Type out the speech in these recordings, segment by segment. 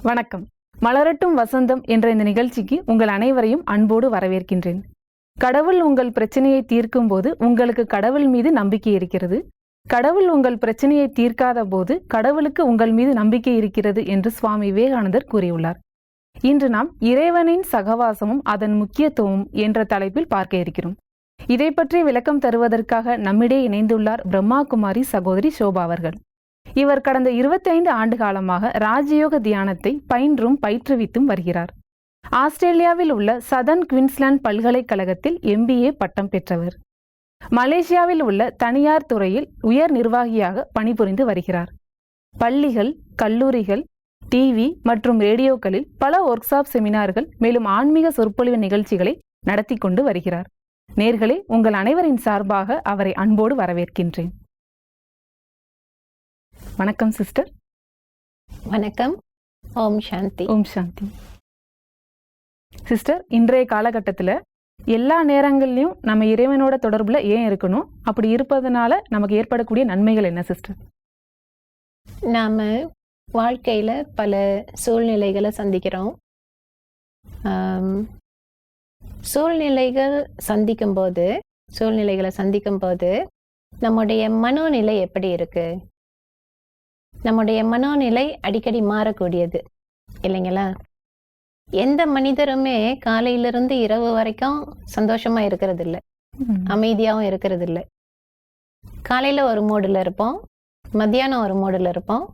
வணக்கம். மலரட்டும் வசந்தம் என்ற இந்த நிகழ்ச்சிக்கு உங்கள் அனைவரையும் அன்போடு வரவேற்கின்றேன். கடவுள் உங்கள் பிரச்சனையை தீர்க்கும் போது உங்களுக்கு கடவுள் மீது நம்பிக்கை இருக்கிறது. கடவுள் உங்கள் பிரச்சனையை தீர்க்காத போது கடவுளுக்கு உங்கள் மீது நம்பிக்கை இருக்கிறது என்று சுவாமி விவேகானந்தர் கூறியுள்ளார். இன்று நாம் இறைவனின் சகவாசமும் அதன் முக்கியத்துவமும் என்ற தலைப்பில் பார்க்க இருக்கிறோம். இதை பற்றி விளக்கம் தருவதற்காக நம்மிடையே இணைந்துள்ளார் பிரம்மா குமாரி சகோதரி சோபா அவர்கள். இவர் கடந்த 25 ஆண்டு காலமாக ராஜயோக தியானத்தை பயின்றும் பயிற்றுவித்தும் வருகிறார். ஆஸ்திரேலியாவில் உள்ள சதர்ன் குயின்ஸ்லாந்து பல்கலைக்கழகத்தில் MBA பட்டம் பெற்றவர். மலேசியாவில் உள்ள தனியார் துறையில் உயர் நிர்வாகியாக பணிபுரிந்து வருகிறார். பள்ளிகள், கல்லூரிகள், டிவி மற்றும் ரேடியோக்களில் பல ஒர்க் ஷாப், செமினார்கள், மேலும் ஆன்மீக சொற்பொழிவு நிகழ்ச்சிகளை நடத்தி கொண்டு வருகிறார். நேர்களே, உங்கள் அனைவரின் சார்பாக அவரை அன்போடு வரவேற்கின்றேன். வணக்கம் சிஸ்டர். வணக்கம். ஓம் சாந்தி. ஓம் சாந்தி. சிஸ்டர், இன்றைய காலகட்டத்தில் எல்லா நேரங்கள்லையும் நம்ம இறைவனோட தொடர்புல ஏன் இருக்கணும்? அப்படி இருப்பதனால நமக்கு ஏற்படக்கூடிய நன்மைகள் என்ன சிஸ்டர்? நாம் வாழ்க்கையில் பல சூழ்நிலைகளை சந்திக்கிறோம். சூழ்நிலைகளை சந்திக்கும் போது நம்முடைய மனோநிலை எப்படி இருக்கு? நம்முடைய மனோநிலை அடிக்கடி மாறக்கூடியது இல்லைங்களா? எந்த மனிதருமே காலையிலிருந்து இரவு வரைக்கும் சந்தோஷமா இருக்கிறது இல்லை, அமைதியாகவும் இருக்கிறது இல்லை. காலையில் ஒரு மூடில் இருப்போம், மத்தியானம் ஒரு மூடில் இருப்போம்,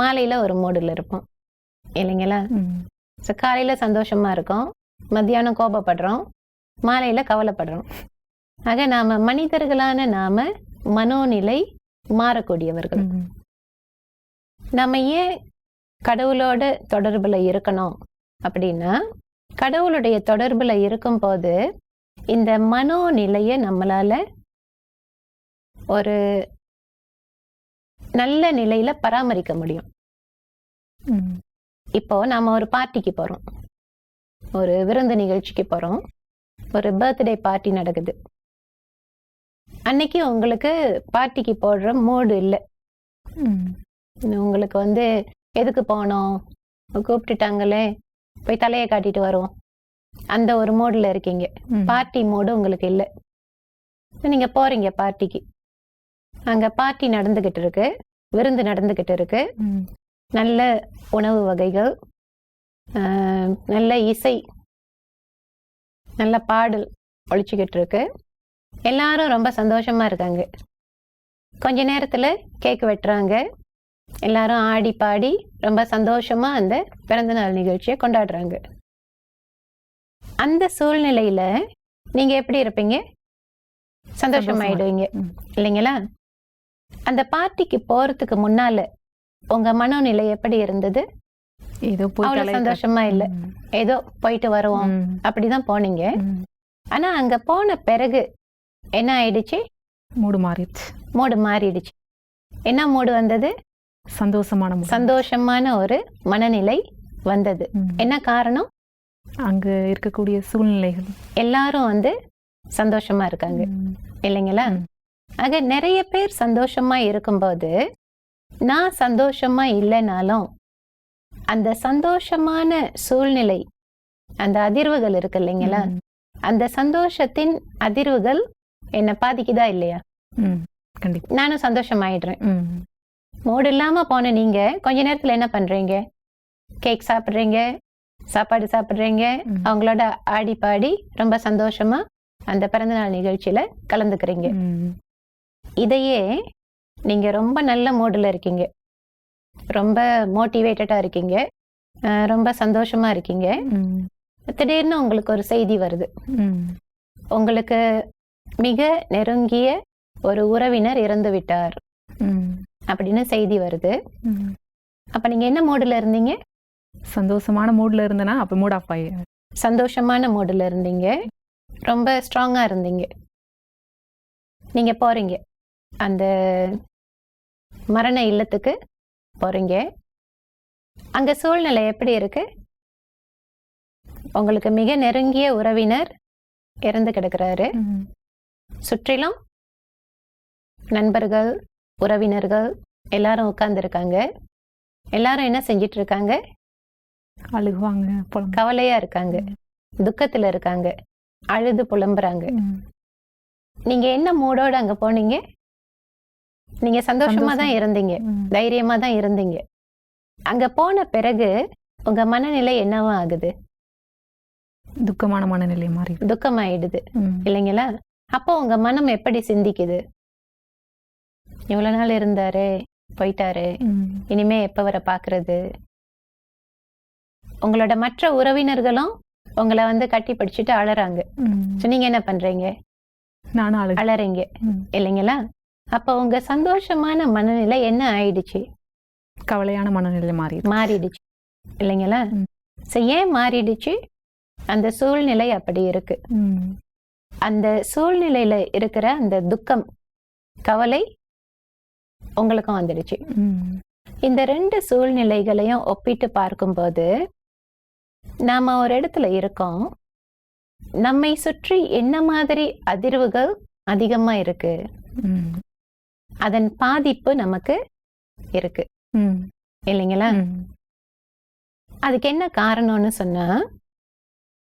மாலையில் ஒரு மூடில் இருப்போம் இல்லைங்களா? ஸோ காலையில் சந்தோஷமா இருக்கோம், மத்தியானம் கோபப்படுறோம், மாலையில் கவலைப்படுறோம். ஆக நாம் மனிதர்களான நாம் மனோநிலை மாறக்கூடியவர்கள். நம்ம ஏன் கடவுளோட தொடர்பில் இருக்கணும் அப்படின்னா, கடவுளுடைய தொடர்பில் இருக்கும்போது இந்த மனோநிலையை நம்மளால ஒரு நல்ல நிலையில பராமரிக்க முடியும். இப்போ நாம ஒரு பார்ட்டிக்கு போறோம், ஒரு விருந்து நிகழ்ச்சிக்கு போறோம், ஒரு பர்த்டே பார்ட்டி நடக்குது. அன்னைக்கு உங்களுக்கு பார்ட்டிக்கு போடுற மூடு இல்லை. உங்களுக்கு எதுக்கு போனோம், கூப்பிட்டுட்டாங்களே போய் தலையை காட்டிட்டு வருவோம், அந்த ஒரு மூடில் இருக்கீங்க. பார்ட்டி மூடு உங்களுக்கு இல்லை. நீங்க போறீங்க பார்ட்டிக்கு. அங்க பார்ட்டி நடந்துகிட்டு இருக்கு, விருந்து நடந்துகிட்டு இருக்கு, நல்ல உணவு வகைகள், நல்ல இசை, நல்ல பாடல் ஒழிச்சுக்கிட்டு இருக்கு. எல்லாரும் ரொம்ப சந்தோஷமா இருக்காங்க. கொஞ்ச நேரத்துல கேக் வெட்டுறாங்க, எல்லாரும் ஆடி பாடி ரொம்ப சந்தோஷமா அந்த பிறந்தநாள் நிகழ்ச்சியை கொண்டாடுறாங்க. அந்த சூழ்நிலையில நீங்க எப்படி இருப்பீங்க? சந்தோஷமாயிடுவீங்க இல்லைங்களா? அந்த பார்ட்டிக்கு போறதுக்கு முன்னால உங்க மனோநிலை எப்படி இருந்தது? அவ்வளவு சந்தோஷமா இல்ல, ஏதோ போயிட்டு வருவோம் அப்படிதான் போனீங்க. ஆனா அங்க போன பிறகு என்ன ஆயிடுச்சு? மூடு மாறிடுச்சு. என்ன மூடு வந்தது? சந்தோஷமான ஒரு மனநிலை வந்தது. என்ன காரணம்? அங்க இருக்கக்கூடிய சூழ்நிலைகள், எல்லாரும் சந்தோஷமா இருக்காங்க இல்லைங்களா? ஆக நிறைய பேர் சந்தோஷமா இருக்கும்போது, நான் சந்தோஷமா இல்லைனாலும் அந்த சந்தோஷமான சூழ்நிலை, அந்த அதிர்வுகள் இருக்கு இல்லைங்களா, அந்த சந்தோஷத்தின் அதிர்வுகள் என்ன பாதிக்குதா இல்லையா? நானும் சந்தோஷமாயிடுறேன். மூடு இல்லாம போன நீங்க கொஞ்ச நேரத்துல என்ன பண்றீங்க? கேக் சாப்பிடுறீங்க, சாப்பாடு சாப்பிடுறீங்க, அவங்களோட ஆடி பாடி ரொம்ப சந்தோஷமா அந்த பிறந்தநாள் நிகழ்ச்சியில கலந்துக்கிறீங்க. இதையே நீங்க ரொம்ப நல்ல மூடுல இருக்கீங்க, ரொம்ப மோட்டிவேட்டடா இருக்கீங்க, ரொம்ப சந்தோஷமா இருக்கீங்க. திடீர்னு உங்களுக்கு ஒரு செய்தி வருது, உங்களுக்கு மிக நெருங்கிய ஒரு உறவினர் இறந்து விட்டார் அப்படின்னு செய்தி வருது. அப்ப நீங்க என்ன மூடுல இருந்தீங்க? சந்தோஷமான மூடுல இருந்தனா அப்ப மூட் ஆஃப் ஆயி. சந்தோஷமான மூடுல இருந்தீங்க, ரொம்ப ஸ்ட்ராங்கா இருந்தீங்க. நீங்க போறீங்க, அந்த மரண இல்லத்துக்கு போறீங்க. அங்க சூழ்நிலை எப்படி இருக்கு? உங்களுக்கு மிக நெருங்கிய உறவினர் இறந்து கிடக்குறாரு. சுற்றிலும் நண்பர்கள், உறவினர்கள் எல்லாரும் உட்கார்ந்து இருக்காங்க. எல்லாரும் என்ன செஞ்சிட்டு இருக்காங்க? அழுகுவாங்க, கவலையா இருக்காங்க, துக்கத்துல இருக்காங்க, அழுது புலம்புறாங்க. நீங்க என்ன மூடோட அங்க போனீங்க? நீங்க சந்தோஷமா தான் இருந்தீங்க, தைரியமா தான் இருந்தீங்க. அங்க போன பிறகு உங்க மனநிலை என்னவா ஆகுது? துக்கமான மனநிலை மாறி துக்கமாயிடுது இல்லைங்களா? அப்போ உங்க மனம் எப்படி சிந்திக்குது? இவ்வளவு நாள் இருந்தாரு, போயிட்டாரு, இனிமே எப்ப வர பாக்குறது? உங்களோட மற்ற உறவினர்களும் உங்களை வந்து கட்டி பிடிச்சிட்டு அழறாங்க. நீங்க என்ன பண்றீங்க? நானும் அழறீங்க இல்லைங்களா? அப்ப உங்க சந்தோஷமான மனநிலை என்ன ஆயிடுச்சு? கவலையான மனநிலை மாறிடுச்சு இல்லைங்களா? ஏன் மாறிடுச்சு? அந்த சூழ்நிலை அப்படி இருக்கு. அந்த சூழ்நிலையில இருக்கிற அந்த துக்கம், கவலை உங்களுக்கும் வந்துடுச்சு. இந்த 2 சூழ்நிலைகளையும் ஒப்பிட்டு பார்க்கும்போது நாம ஒரு இடத்துல இருக்கோம், நம்மை சுற்றி என்ன மாதிரி அதிர்வுகள் அதிகமா இருக்கு, அதன் பாதிப்பு நமக்கு இருக்கு இல்லைங்களா? அதுக்கு என்ன காரணம்னு சொன்னா,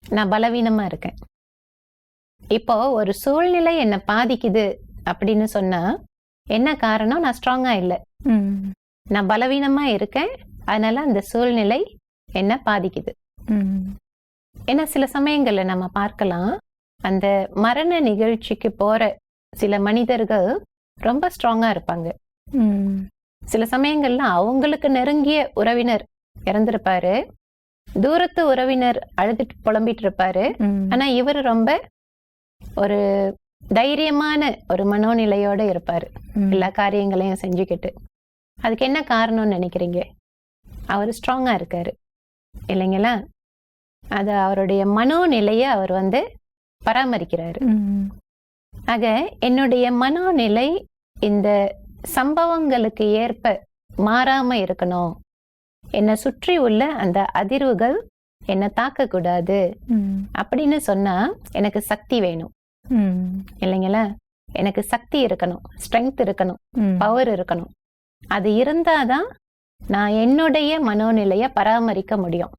நான் பலவீனமா இருக்கேன். இப்போ ஒரு சூழ்நிலை என்ன பாதிக்குது அப்படின்னு சொன்னா என்ன காரணம்? நான் ஸ்ட்ராங்கா இல்லை, நான் பலவீனமா இருக்கேன், அதனால அந்த சூழ்நிலை என்ன பாதிக்குது. ஏன்னா சில சமயங்கள்ல நம்ம பார்க்கலாம், அந்த மரண நிகழ்ச்சிக்கு போற சில மனிதர்கள் ரொம்ப ஸ்ட்ராங்கா இருப்பாங்க. சில சமயங்கள்ல அவங்களுக்கு நெருங்கிய உறவினர் இறந்திருப்பாரு, தூரத்து உறவினர் அழுதுட்டு புலம்பிட்டு இருப்பாரு, ஆனா இவர் ரொம்ப ஒரு தைரியமான ஒரு மனோநிலையோட இருப்பாரு, எல்லா காரியங்களையும் செஞ்சுக்கிட்டு. அதுக்கு என்ன காரணம்னு நினைக்கிறீங்க? அவர் ஸ்ட்ராங்கா இருக்காரு இல்லைங்களா? அது அவருடைய மனோநிலைய அவர் வந்து பராமரிக்கிறாரு. ஆக என்னுடைய மனோநிலை இந்த சம்பவங்களுக்கு ஏற்ப மாறாம இருக்கணும், என்னை சுற்றி உள்ள அந்த அதிர்வுகள் என்னை தாக்க கூடாது அப்படின்னு சொன்னா எனக்கு சக்தி வேணும் இல்லைங்களா? எனக்கு சக்தி இருக்கணும், ஸ்ட்ரென்த் இருக்கணும், பவர் இருக்கணும். அது இருந்தாதான் நான் என்னுடைய மனோநிலைய பராமரிக்க முடியும்.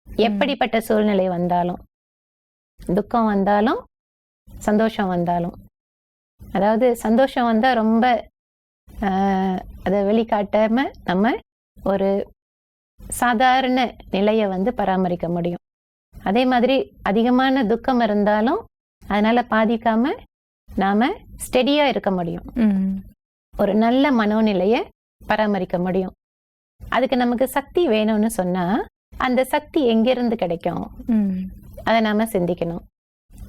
எப்படிப்பட்ட சூழ்நிலை வந்தாலும், துக்கம் வந்தாலும், சந்தோஷம் வந்தாலும். அதாவது சந்தோஷம் வந்தா ரொம்ப அதை வெளிக்காட்டாம நம்ம ஒரு சாதாரண நிலையை வந்து பராமரிக்க முடியும். அதே மாதிரி அதிகமான துக்கம் இருந்தாலும் அதனால பாதிக்காம நாம ஸ்டெடியா இருக்க முடியும், ஒரு நல்ல மனோநிலையை பராமரிக்க முடியும். அதுக்கு நமக்கு சக்தி வேணும்னு சொன்னா அந்த சக்தி எங்கிருந்து கிடைக்கும்? அதை நாம சிந்திக்கணும்.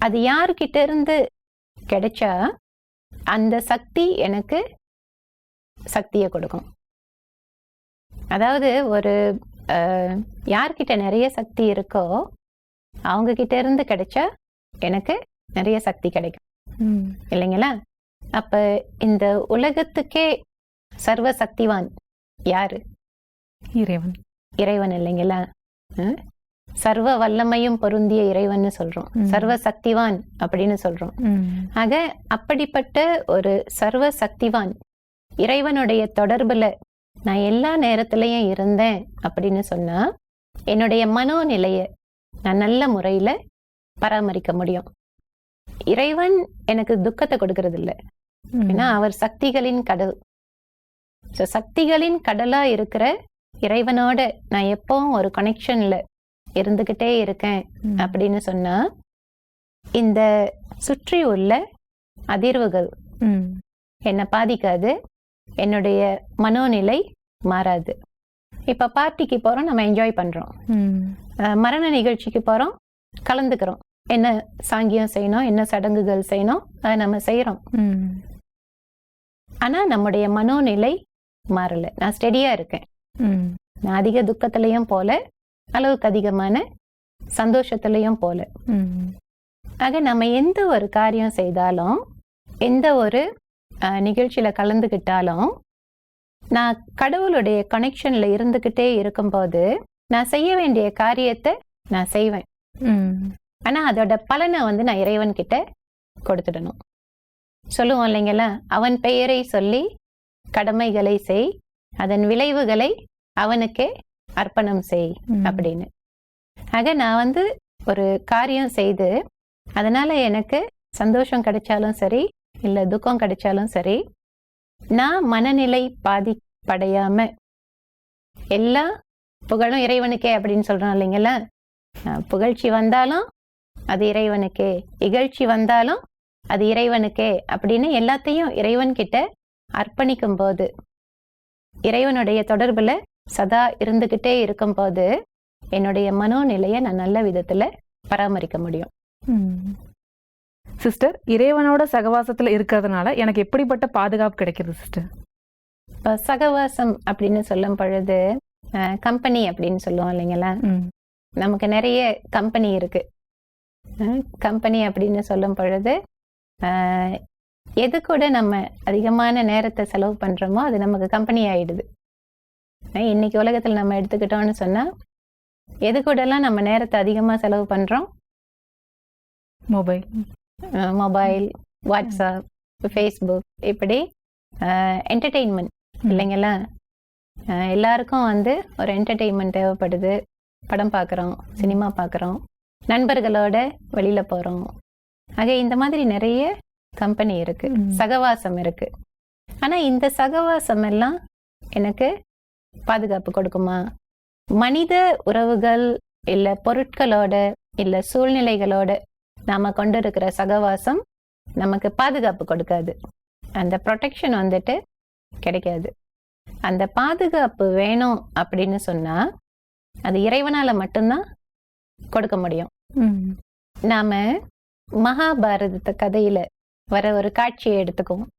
அது யார்கிட்ட இருந்து கிடைச்சா அந்த சக்தி எனக்கு சக்தியை கொடுக்கும். அதாவது ஒரு யார்கிட்ட நிறைய சக்தி இருக்கோ அவங்க கிட்ட இருந்து கிடைச்சா எனக்கு நிறைய சக்தி கிடைக்கும் இல்லைங்களா? அப்ப இந்த உலகத்துக்கே சர்வ சக்திவான் யாரு? இறைவன். இறைவன் இல்லைங்களா? சர்வ வல்லமையும் பொருந்திய இறைவன் சொல்றோம், சர்வ சக்திவான் அப்படின்னு சொல்றோம். ஆக அப்படிப்பட்ட ஒரு சர்வ சக்திவான் இறைவனுடைய தொடர்புல நான் எல்லா நேரத்திலையும் இருந்தேன் அப்படின்னு சொன்னா என்னுடைய மனோநிலைய நான் நல்ல முறையில பராமரிக்க முடியும். இறைவன் எனக்கு துக்கத்தை கொடுக்கறது இல்லை, ஏன்னா அவர் சக்திகளின் கடல். சக்திகளின் கடலா இருக்கிற இறைவனோட நான் எப்பவும் ஒரு கனெக்ஷன்ல இருந்துகிட்டே இருக்கேன் அப்படின்னு சொன்னா இந்த சுற்றி உள்ள அதிர்வுகள் என்னை பாதிக்காது, என்னுடைய மனோநிலை மாறாது. இப்ப பார்ட்டிக்கு போறோம், நம்ம என்ஜாய் பண்றோம், மரண நிகழ்ச்சிக்கு போறோம், கலந்துக்கிறோம், என்ன சாங்கியம் செய்யணும், என்ன சடங்குகள் செய்யணும், அதை நம்ம செய்யறோம். ஆனா நம்முடைய மனோநிலை மாறல, நான் ஸ்டெடியா இருக்கேன். நான் அதிக துக்கத்திலையும் போல, அளவுக்கு அதிகமான சந்தோஷத்திலையும் போல. ஆக நம்ம எந்த ஒரு காரியம் செய்தாலும், எந்த ஒரு நிகழ்ச்சியில கலந்துகிட்டாலும், நான் கடவுளுடைய கனெக்ஷன்ல இருந்துகிட்டே இருக்கும்போது நான் செய்ய வேண்டிய காரியத்தை நான் செய்வேன். ஆனா அதோட பலனை வந்து நான் இறைவன் கிட்ட கொடுத்துடணும். சொல்லுவோம் இல்லைங்களா, அவன் பெயரை சொல்லி கடமைகளை செய், அதன் விளைவுகளை அவனுக்கே அர்ப்பணம் செய் அப்படின்னு. ஆக நான் வந்து ஒரு காரியம் செய்து அதனால எனக்கு சந்தோஷம் கிடைச்சாலும் சரி, இல்ல துக்கம் கிடைச்சாலும் சரி, நான் மனநிலை பாதிப்படையாம எல்லா புகழும் இறைவனுக்கே அப்படின்னு சொல்றோம் இல்லைங்களா? புகழ்ச்சி வந்தாலும் அது இறைவனுக்கே, இகழ்ச்சி வந்தாலும் அது இறைவனுக்கே அப்படின்னு எல்லாத்தையும் இறைவன் கிட்ட அர்ப்பணிக்கும் போது, இறைவனுடைய தொடர்புல சதா இருந்துகிட்டே இருக்கும் போது என்னுடைய மனோநிலையை நான் நல்ல விதத்துல பராமரிக்க முடியும். சிஸ்டர், இறைவனோட சகவாசத்துல இருக்கிறதுனால எனக்கு எப்படிப்பட்ட பாதுகாப்பு கிடைக்கிறது சிஸ்டர்? இப்போ சகவாசம் அப்படின்னு சொல்லும் பொழுது கம்பெனி அப்படின்னு சொல்லுவோம் இல்லைங்களா? நமக்கு நிறைய கம்பெனி இருக்கு. கம்பெனி அப்படின்னு சொல்லும் பொழுது எது கூட நம்ம அதிகமான நேரத்தை செலவு பண்றோமோ அது நமக்கு கம்பெனி ஆயிடுது. இன்னைக்கு உலகத்துல நம்ம எடுத்துக்கிட்டோம்னு சொன்னா எது கூடலாம் நம்ம நேரத்தை அதிகமா செலவு பண்றோம்? மொபைல், வாட்ஸ்அப், ஃபேஸ்புக், இப்படி என்டர்டெயின்மெண்ட் இல்லைங்களா? எல்லாருக்கும் வந்து ஒரு என்டர்டெயின்மெண்ட் தேவைப்படுது. படம் பார்க்குறோம், சினிமா பார்க்குறோம், நண்பர்களோட வெளியில போறோம். ஆக இந்த மாதிரி நிறைய கம்பெனி இருக்கு, சகவாசம் இருக்கு. ஆனா இந்த சகவாசம் எல்லாம் எனக்கு பாதுகாப்பு கொடுக்குமா? மனித உறவுகள் இல்ல பொருட்களோட இல்ல சூழ்நிலைகளோட நாம கொண்டிருக்கிற சகவாசம் நமக்கு பாதுகாப்பு கொடுக்காது. அந்த ப்ரொடெக்ஷன் வந்துட்டு கிடைக்காது. அந்த பாதுகாப்பு வேணும் அப்படின்னு சொன்னா அது இறைவனால மட்டும்தான் கொடுக்க முடியும். நாம மகாபாரத கதையில வர ஒரு காட்சியை எடுத்துக்குவோம்.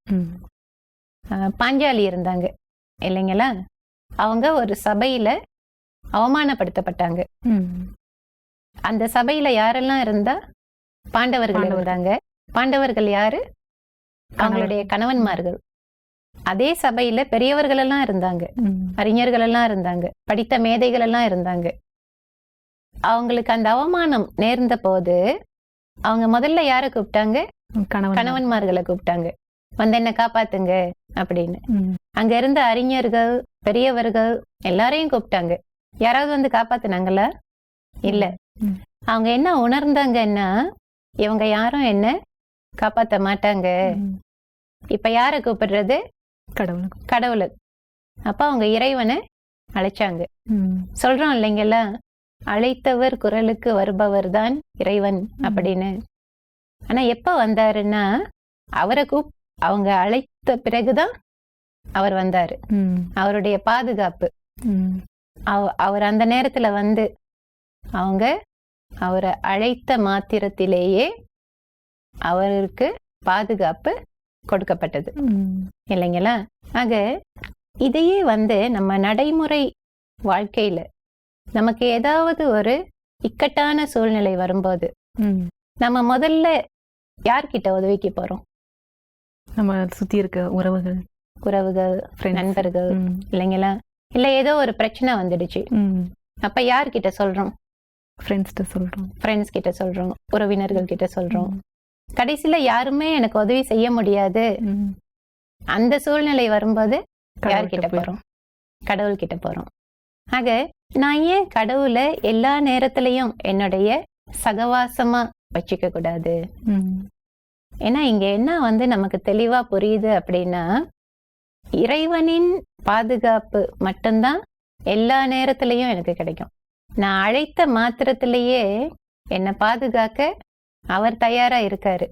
பாஞ்சாலி இருந்தாங்க இல்லைங்களா? அவங்க ஒரு சபையில அவமானப்படுத்தப்பட்டாங்க. அந்த சபையில யாரெல்லாம் இருந்தா? பாண்டவர்கள் இருந்தாங்க. பாண்டவர்கள் யாரு? அவங்களுடைய கணவன்மார்கள். அதே சபையில பெரியவர்கள் எல்லாம் இருந்தாங்க, அறிஞர்கள் எல்லாம் இருந்தாங்க, படித்த மேதைகள் எல்லாம் இருந்தாங்க. அவங்களுக்கு அந்த அவமானம் நேர்ந்த போது அவங்க முதல்ல யார கூப்பிட்டாங்க? கணவன்மார்களை கூப்பிட்டாங்க. வந்து என்ன காப்பாத்துங்க அப்படின்னு. அங்க இருந்த அறிஞர்கள், பெரியவர்கள் எல்லாரையும் கூப்பிட்டாங்க. யாராவது வந்து காப்பாத்துனாங்களா? இல்ல. அவங்க என்ன உணர்ந்தாங்கன்னா, இவங்க யாரும் என்ன காப்பாத்த மாட்டாங்க, இப்ப யார கூப்பிடுறது? கடவுளை. அப்ப அவங்க இறைவனை அழைச்சாங்க. சொல்றோம் இல்லைங்களா, அழைத்தவர் குரலுக்கு வருபவர் தான் இறைவன் அப்படின்னு. ஆனா எப்ப வந்தாருன்னா, அவரை அவங்க அழைத்த பிறகுதான் அவர் வந்தாரு. அவருடைய பாதுகாப்பு, அவர் அந்த நேரத்துல வந்து அவங்க அவரை அழைத்த மாத்திரத்திலேயே அவருக்கு பாதுகாப்பு கொடுக்கப்பட்டது இல்லைங்களா? ஆக இதையே வந்து நம்ம நடைமுறை வாழ்க்கையில நமக்கு ஏதாவது ஒரு இக்கட்டான சூழ்நிலை வரும்போது நம்ம முதல்ல யார்கிட்ட உதவிக்கு போறோம்? நம்ம சுத்தி இருக்க உறவுகள், நண்பர்கள் இல்லைங்களா? இல்ல ஏதோ ஒரு பிரச்சனை வந்துடுச்சு, அப்ப யார்கிட்ட சொல்றோம்? ஃப்ரெண்ட்ஸ் கிட்ட சொல்றோம், உறவினர்கள் கிட்ட சொல்றோம். கடைசியில யாருமே எனக்கு உதவி செய்ய முடியாது, அந்த சூழ்நிலை வரும்போது யார்கிட்ட போறோம்? கடவுள் கிட்ட போறோம். ஆக நான் ஏன் கடவுளை எல்லா நேரத்திலையும் என்னுடைய சகவாசமா வச்சுக்க கூடாது? ஏன்னா இங்க என்ன வந்து நமக்கு தெளிவா புரியுது அப்படின்னா, இறைவனின் பாதுகாப்பு மட்டும்தான் எல்லா நேரத்திலையும் எனக்கு கிடைக்கும். நான் அழைத்த மாத்திரத்திலேயே என்னை பாதுகாக்க அவர் தயாரா இருக்காரு,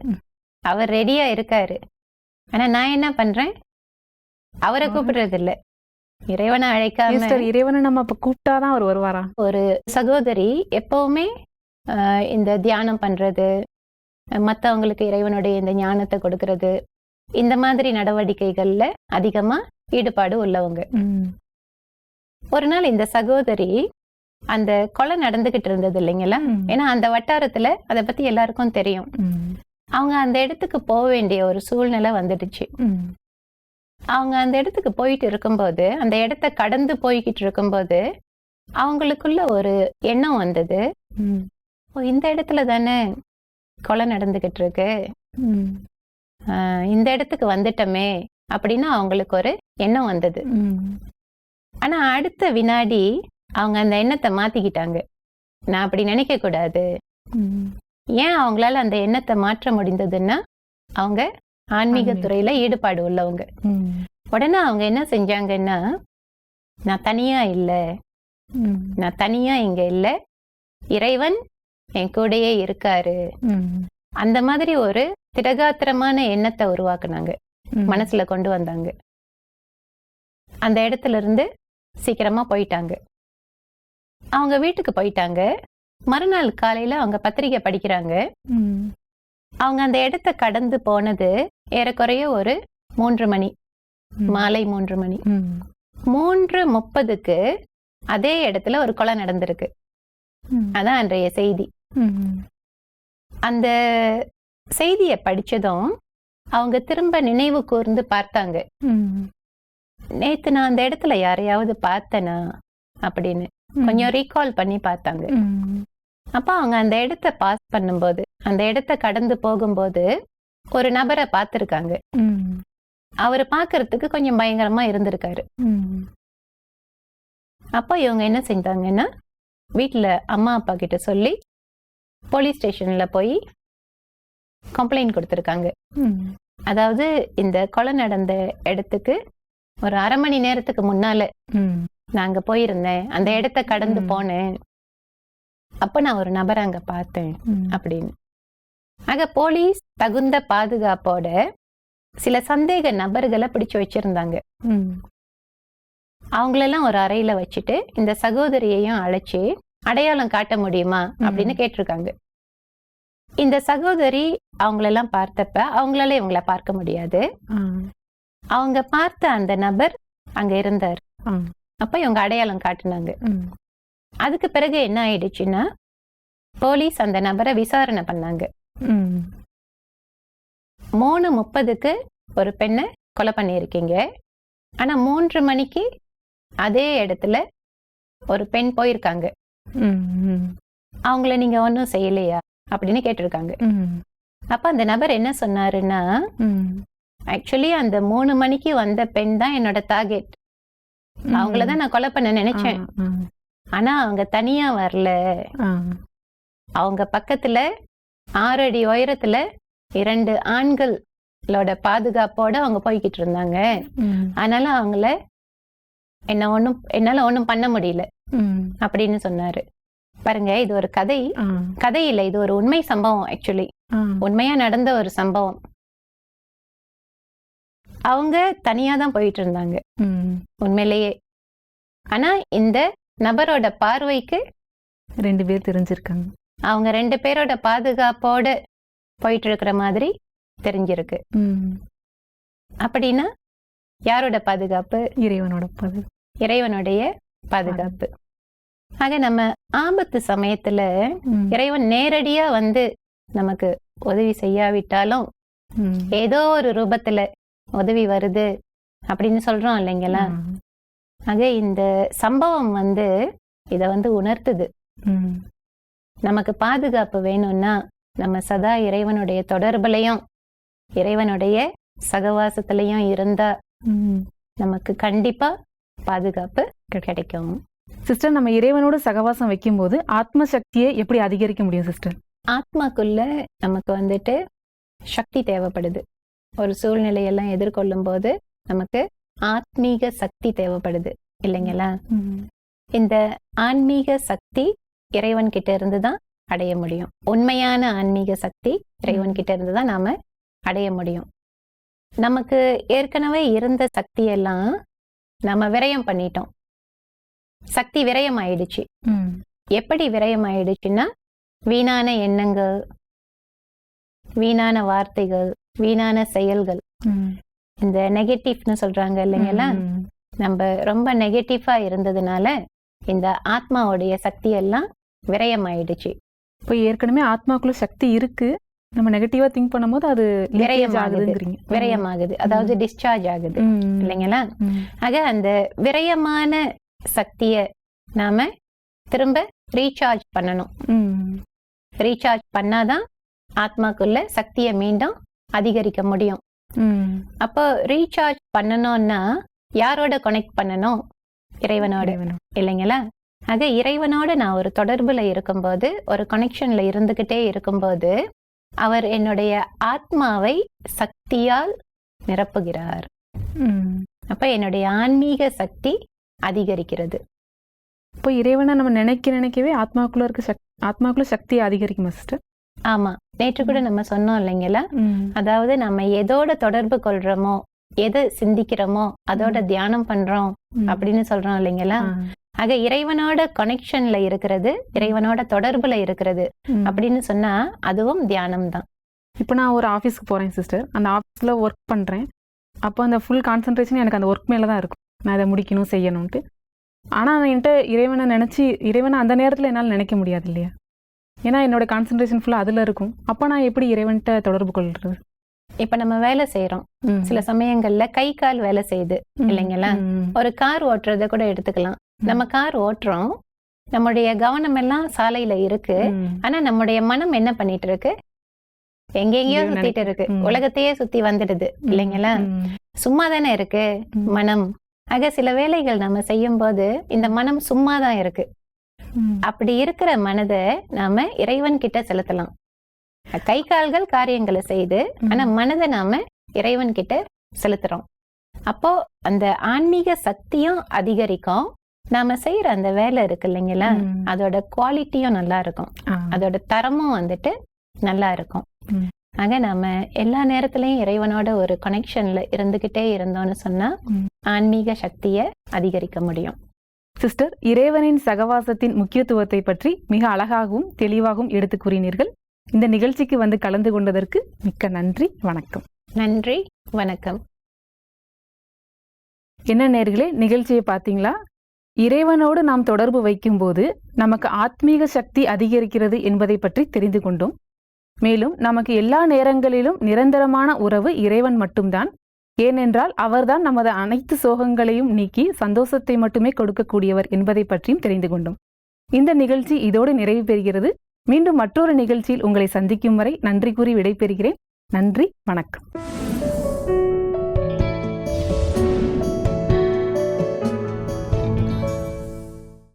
அவர் ரெடியா இருக்காரு. ஆனா நான் என்ன பண்றேன்? அவரை கூப்பிடுறது இல்ல, இறைவனை அழைக்காம. இறைவனை நம்ம அப்ப கூப்பிட்டாதான் அவர் வருவாரா? ஒரு சகோதரி எப்பவுமே இந்த தியானம் பண்றது, மற்றவங்களுக்கு இறைவனுடைய இந்த ஞானத்தை கொடுக்கறது, இந்த மாதிரி நடவடிக்கைகள்ல அதிகமா ஈடுபாடு உள்ளவங்க. ஒரு நாள் இந்த சகோதரி, அந்த கொலை நடந்துகிட்டு இருந்தது இல்லைங்களா? ஏன்னா அந்த வட்டாரத்துல அதை பத்தி எல்லாருக்கும் தெரியும். அவங்க அந்த இடத்துக்கு போக வேண்டிய ஒரு சூழ்நிலை வந்துடுச்சு. அவங்க அந்த இடத்துக்கு போயிட்டு இருக்கும்போது, அந்த இடத்த கடந்து போய்கிட்டு இருக்கும்போது அவங்களுக்குள்ள ஒரு எண்ணம் வந்தது, இந்த இடத்துல தானே கொலை நடந்துகிட்டு இருக்கு, இந்த இடத்துக்கு வந்துட்டோமே அப்படின்னு அவங்களுக்கு ஒரு எண்ணம் வந்தது. ஆனா அடுத்த வினாடி அவங்க அந்த எண்ணத்தை மாத்திக்கிட்டாங்க. நான் அப்படி நினைக்க கூடாது. ஏன் அவங்களால அந்த எண்ணத்தை மாற்ற முடிந்ததுன்னா அவங்க ஆன்மீக துறையில ஈடுபாடு உள்ளவங்க. உடனே அவங்க என்ன செஞ்சாங்கன்னா, நான் தனியா இல்ல, நான் தனியா இங்க இல்ல, இறைவன் என் கூடயே இருக்காரு. அந்த மாதிரி ஒரு திடகாத்திரமான எண்ணத்தை உருவாக்குனாங்க, மனசுல கொண்டு வந்தாங்க. அந்த இடத்துல இருந்து சீக்கிரமா போயிட்டாங்க. அவங்க வீட்டுக்கு போயிட்டாங்க. மறுநாள் காலையில அவங்க பத்திரிகை படிக்கிறாங்க. அவங்க அந்த இடத்தை கடந்து போனது ஏறக்குறைய ஒரு 3 மணி, மாலை 3 மணி. 3:30க்கு அதே இடத்துல ஒரு கொலை நடந்திருக்கு. அதான் அன்றைய செய்தி. அந்த செய்தியை படிச்சதும் அவங்க திரும்ப நினைவு கூர்ந்து பார்த்தாங்க. நேத்து நான் அந்த இடத்துல யாரையாவது பார்த்தனா அப்படின்னு கொஞ்சம் ரீகால் பண்ணி பார்த்தாங்க. அப்ப அவங்க அந்த இடத்தை பாஸ் பண்ணும்போது, அந்த இடத்தை கடந்து போகும்போது ஒரு நபரை பார்த்திருக்காங்க. அவரு பாக்குறதுக்கு கொஞ்சம் பயங்கரமா இருந்திருக்காரு. அப்ப இவங்க என்ன செஞ்சாங்கன்னா, வீட்டுல அம்மா அப்பா கிட்ட சொல்லி போலீஸ் ஸ்டேஷன்ல போய் கம்ப்ளைண்ட் கொடுத்திருக்காங்க. அதாவது இந்த கொலை நடந்த இடத்துக்கு ஒரு 1/2 மணி நேரத்துக்கு முன்னால நாங்க போயிருந்தேன், அந்த இடத்தை கடந்து போனேன், அப்ப நான் ஒரு நபரை அங்க பார்த்தேன் அப்படின்னு. ஆக போலீஸ் தகுந்த பாதுகாப்போட சில சந்தேக நபர்களை பிடிச்சு வச்சிருந்தாங்க. அவங்களெல்லாம் ஒரு அறையில வச்சுட்டு இந்த சகோதரியையும் அழைச்சு அடையாளம் காட்ட முடியுமா அப்படின்னு கேட்டிருக்காங்க. இந்த சகோதரி அவங்களெல்லாம் பார்த்தப்ப அவங்களால இவங்கள பார்க்க முடியாது. அவங்க பார்த்த அந்த நபர் அங்க இருந்தார். அப்ப இவங்க அடையாளம் காட்டினாங்க. அதுக்கு பிறகு என்ன ஆயிடுச்சுன்னா, போலீஸ் அந்த நபரை விசாரணை பண்ணாங்க. 3:30க்கு ஒரு பெண்ணை கொலை பண்ணியிருக்கீங்க, ஆனா 3 மணிக்கு அதே இடத்துல ஒரு பெண் போயிருக்காங்க, அவங்கள நீங்க ஒன்னும் செய்யலையா அப்படின்னு கேட்டிருக்காங்க. அப்ப அந்த நபர் என்ன சொன்னாருன்னா, ஆக்சுவலி அந்த 3 மணிக்கு வந்த பெண் தான் என்னோட டார்கெட், அவங்களதான் நான் கொலை பண்ண நினைச்சேன், ஆனா அவங்க தனியா வரல, அவங்க பக்கத்துல 6 அடி உயரத்துல 2 ஆண்களோட பாதுகாப்போட அவங்க போய்கிட்டு இருந்தாங்க, அதனால அவங்கள என்னால ஒண்ணும் பண்ண முடியல அப்படின்னு சொன்னாரு. பாருங்க, இது ஒரு கதை இல்ல, இது ஒரு உண்மை சம்பவம். ஆக்சுவலி உண்மையா நடந்த ஒரு சம்பவம். அவங்க தனியா தான் போயிட்டு இருந்தாங்க உண்மையிலேயே. ஆனா இந்த நபரோட பார்வைக்கு 2 பேர் தெரிஞ்சிருக்காங்க. அவங்க 2 பேரோட பாதுகாப்போட போயிட்டு இருக்கிற மாதிரி தெரிஞ்சிருக்கு. அப்படின்னா யாரோட பாதுகாப்பு? இறைவனுடைய பாதுகாப்பு. ஆக நம்ம ஆபத்து சமயத்துல இறைவன் நேரடியா வந்து நமக்கு உதவி செய்யாவிட்டாலும் ஏதோ ஒரு ரூபத்துல உதவி வருது அப்படின்னு சொல்றோம் இல்லைங்களா? ஆக இந்த சம்பவம் வந்து இத வந்து உணர்த்துது. நமக்கு பாதுகாப்பு வேணும்னா நம்ம சதா இறைவனுடைய தொடர்புலையும் இறைவனுடைய சகவாசத்திலையும் இருந்தா நமக்கு கண்டிப்பா பாதுகாப்பு கிடைக்கும். சிஸ்டர், நம்ம இறைவனோட சகவாசம் வைக்கும்போது ஆத்ம சக்தியை எப்படி அதிகரிக்க முடியும் சிஸ்டர்? ஆத்மாக்குள்ள நமக்கு வந்துட்டு சக்தி தேவைப்படுது. ஒரு சூழ்நிலையெல்லாம் எதிர்கொள்ளும் போது நமக்கு ஆத்மீக சக்தி தேவைப்படுது இல்லைங்களா? இந்த ஆன்மீக சக்தி இறைவன் கிட்ட இருந்துதான் அடைய முடியும். உண்மையான ஆன்மீக சக்தி இறைவன் கிட்ட இருந்துதான் நாம அடைய முடியும். நமக்கு ஏற்கனவே இருந்த சக்தியெல்லாம் நம்ம விரயம் பண்ணிட்டோம். சக்தி விரயம் ஆயிடுச்சு. எப்படி விரயம் ஆயிடுச்சுன்னா, வீணான எண்ணங்கள், வீணான வார்த்தைகள், வீணான செயல்கள், இந்த நெகட்டிவ்னு சொல்றாங்க இல்லைங்களா? நம்ம ரொம்ப நெகட்டிவா இருந்ததுனால இந்த ஆத்மாவுடைய சக்தி எல்லாம் விரயம் ஆயிடுச்சு. இப்போ ஏற்கனவே ஆத்மாக்குள்ள சக்தி இருக்கு, நம்ம நெகட்டிவா திங்க் பண்ணும்போது அது விரயம் ஆகுது, அதாவது டிஸ்சார்ஜ் ஆகுது இல்லைங்களா? ஆக அந்த விரயமான சக்திய நாம திரும்ப ரீசார்ஜ் பண்ணணும். ரீசார்ஜ் பண்ணாதான் ஆத்மாக்குள்ள சக்தியை மீண்டும் அதிகரிக்க முடியும். அப்போ ரீசார்ஜ் பண்ணணும்னா யாரோட கனெக்ட் பண்ணணும்? இறைவனோட இல்லைங்களா? ஆக இறைவனோட நான் ஒரு தொடர்புல இருக்கும்போது, ஒரு கனெக்ஷன்ல இருந்துகிட்டே இருக்கும்போது, அவர் என்னுடைய ஆத்மாவை சக்தியால் நிரப்புகிறார். அப்ப என்னுடைய ஆன்மீக சக்தி அதிகரிக்கிறது. இப்போ இறைவனை நம்ம நினைக்கவே ஆத்மாக்குள்ள சக்தி அதிகரிக்குமா சிஸ்டர்? ஆமா, நேற்று கூட நம்ம சொன்னோம் இல்லைங்களா, அதாவது நம்ம எதோட தொடர்பு கொள்றோமோ, எதை சிந்திக்கிறோமோ அதோட தியானம் பண்றோம் அப்படின்னு சொல்றோம் இல்லைங்களா. ஆக இறைவனோட கனெக்ஷன்ல இருக்கிறது, இறைவனோட தொடர்புல இருக்கிறது அப்படின்னு சொன்னா அதுவும் தியானம் தான். இப்போ நான் ஒரு ஆஃபீஸ்க்கு போறேன் சிஸ்டர், அந்த ஆஃபீஸ்ல ஒர்க் பண்றேன். அப்போ அந்த ஃபுல் கான்சென்ட்ரேஷன் எனக்கு அந்த ஒர்க் மேல தான் இருக்கும், நான் இதை முடிக்கணும் செய்யணும்ட்டு. ஆனா என்கிட்ட இறைவனை அந்த நேரத்துல என்னால் நினைக்க முடியாது இல்லையா, ஏன்னா என்னோட கான்சென்ட்ரேஷன் ஃபுல்லா அதுல இருக்கும். அப்ப நான் எப்படி இறைவன்கிட்ட தொடர்பு கொள்றது? இப்ப நம்ம வேலை செய்யறோம், சில சமயங்கள்ல கை கால் வேலை செய்யுது இல்லைங்களா. ஒரு கார் ஓட்டுறத கூட எடுத்துக்கலாம். நம்ம கார் ஓட்டுறோம், நம்முடைய கவனம் எல்லாம் சாலையில இருக்கு, ஆனா நம்முடைய மனம் என்ன பண்ணிட்டு இருக்கு? எங்கெங்கயோ சுத்திட்டு இருக்கு, உலகத்தையே சுத்தி வந்துடுது இல்லைங்களா. சும்மா தானே இருக்கு மனம். ஆக சில வேலைகள் நம்ம செய்யும் போது இந்த மனம் சும்மாதான் இருக்கு. அப்படி இருக்கிற மனதை நாம இறைவன் கிட்ட செலுத்தலாம். கை கால்கள் காரியங்களை செய்து, ஆனா மனதை நாம இறைவன் கிட்ட செலுத்துறோம். அப்போ அந்த ஆன்மீக சக்தியும் அதிகரிக்கும், நாம செய்யற அந்த வேலை இருக்கு இல்லைங்களா, அதோட குவாலிட்டியும் நல்லா இருக்கும், அதோட தரமும் வந்துட்டு நல்லா இருக்கும். ஆக நாம எல்லா நேரத்திலயும் இறைவனோட ஒரு கனெக்ஷன்ல இருந்துகிட்டே இருந்தோம்னு சொன்னா ஆன்மீக சக்தியை அதிகரிக்க முடியும். சிஸ்டர், இறைவனின் சகவாசத்தின் முக்கியத்துவத்தை பற்றி மிக அழகாகவும் தெளிவாகவும் எடுத்து கூறினீர்கள். இந்த நிகழ்ச்சிக்கு வந்து கலந்து கொண்டதற்கு மிக்க நன்றி. வணக்கம். நன்றி, வணக்கம். என்ன நேயர்களே, நிகழ்ச்சியை பார்த்தீங்களா? இறைவனோடு நாம் தொடர்பு வைக்கும்போது நமக்கு ஆத்மீக சக்தி அதிகரிக்கிறது என்பதை பற்றி தெரிந்து கொண்டோம். மேலும் நமக்கு எல்லா நேரங்களிலும் நிரந்தரமான உறவு இறைவன் மட்டும்தான். ஏனென்றால் அவர்தான் நமது அனைத்து சோகங்களையும் நீக்கி சந்தோஷத்தை மட்டுமே கொடுக்கக்கூடியவர் என்பதை பற்றியும் தெரிந்து கொண்டோம். இந்த நிகழ்ச்சி இதோடு நிறைவு பெறுகிறது. மீண்டும் மற்றொரு நிகழ்ச்சியில் உங்களை சந்திக்கும் வரை நன்றி கூறி விடைபெறுகிறேன். நன்றி, வணக்கம்.